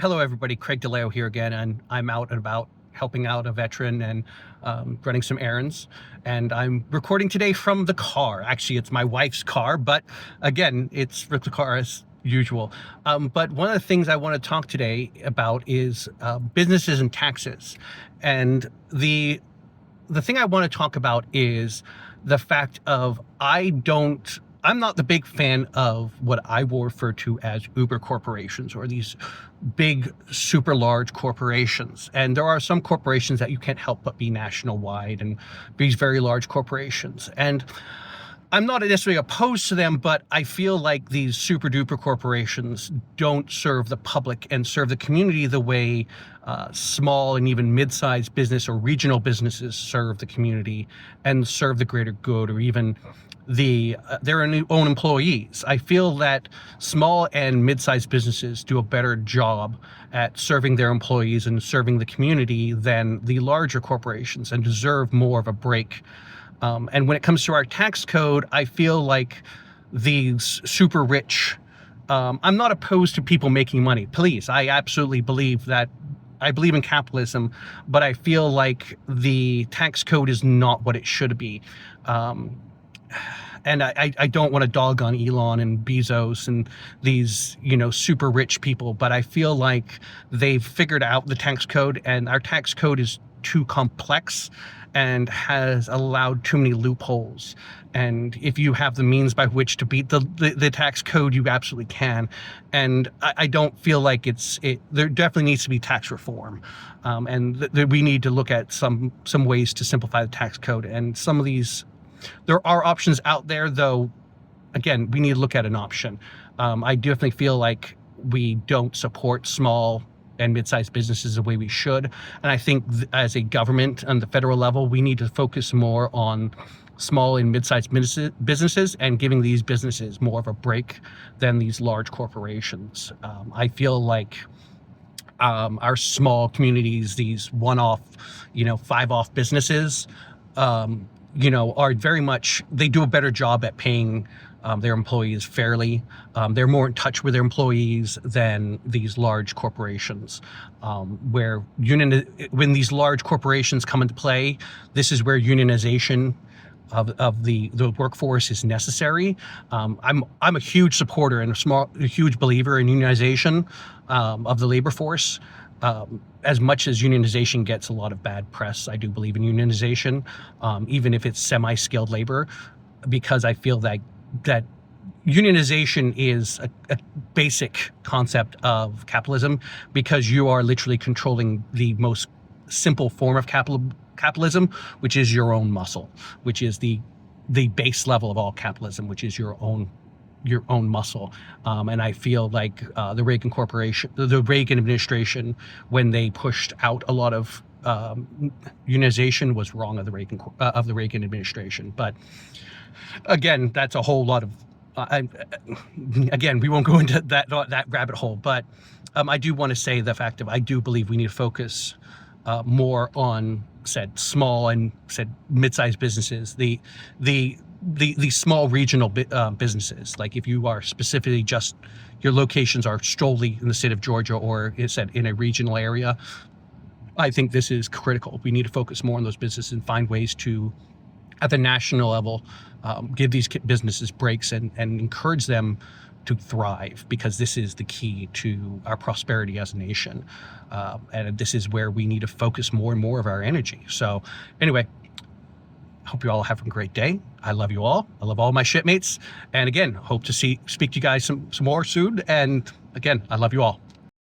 Hello, everybody. Craig DeLeo here again, and I'm out and about helping out a veteran and running some errands. And I'm recording today from the car. Actually, it's my wife's car, but again, it's the car as usual. But one of the things I want to talk today about is businesses and taxes. And the thing I want to talk about is the fact of I'm not the big fan of what I will refer to as Uber corporations or these big, super large corporations. And there are some corporations that you can't help but be national wide and these very large corporations. And I'm not necessarily opposed to them, but I feel like these super duper corporations don't serve the public and serve the community the way small and even mid-sized business or regional businesses serve the community and serve the greater good, or even their own employees. I feel that small and mid-sized businesses do a better job at serving their employees and serving the community than the larger corporations, and deserve more of a break. And when it comes to our tax code, I feel like these super rich, I'm not opposed to people making money. Please, I absolutely believe that. I believe in capitalism, but I feel like the tax code is not what it should be. And I don't want to dog on Elon and Bezos and these, super rich people, but I feel like they've figured out the tax code, and our tax code is too complex and has allowed too many loopholes. And if you have the means by which to beat the tax code, you absolutely can. And I don't feel like there definitely needs to be tax reform. And we need to look at some ways to simplify the tax code. And some of these, there are options out there, though. Again, we need to look at an option. I definitely feel like we don't support small and mid-sized businesses the way we should. And I think as a government on the federal level, we need to focus more on small and mid-sized businesses and giving these businesses more of a break than these large corporations. I feel like our small communities, these one-off, 5-off businesses, are very much, they do a better job at paying their employees fairly. They're more in touch with their employees than these large corporations, where when these large corporations come into play, this is where unionization of the workforce is necessary. I'm a huge supporter and a huge believer in unionization of the labor force. As much as unionization gets a lot of bad press, I do believe in unionization, even if it's semi-skilled labor, because I feel that unionization is a basic concept of capitalism, because you are literally controlling the most simple form of capitalism, which is your own muscle, which is the base level of all capitalism, which is your own muscle. And I feel like the Reagan administration, when they pushed out a lot of unionization, was wrong of the Reagan administration. But again, that's a whole lot of. Again, we won't go into that rabbit hole. But I do want to say the fact that I do believe we need to focus more on small and mid-sized businesses. The small regional businesses, like if you are specifically your locations are solely in the state of Georgia, or in a regional area, I think this is critical. We need to focus more on those businesses and find ways to, at the national level, give these businesses breaks and encourage them to thrive, because this is the key to our prosperity as a nation. And this is where we need to focus more and more of our energy. So anyway, hope you all have a great day. I love you all. I love all my shipmates. And again, hope to speak to you guys some more soon. And again, I love you all.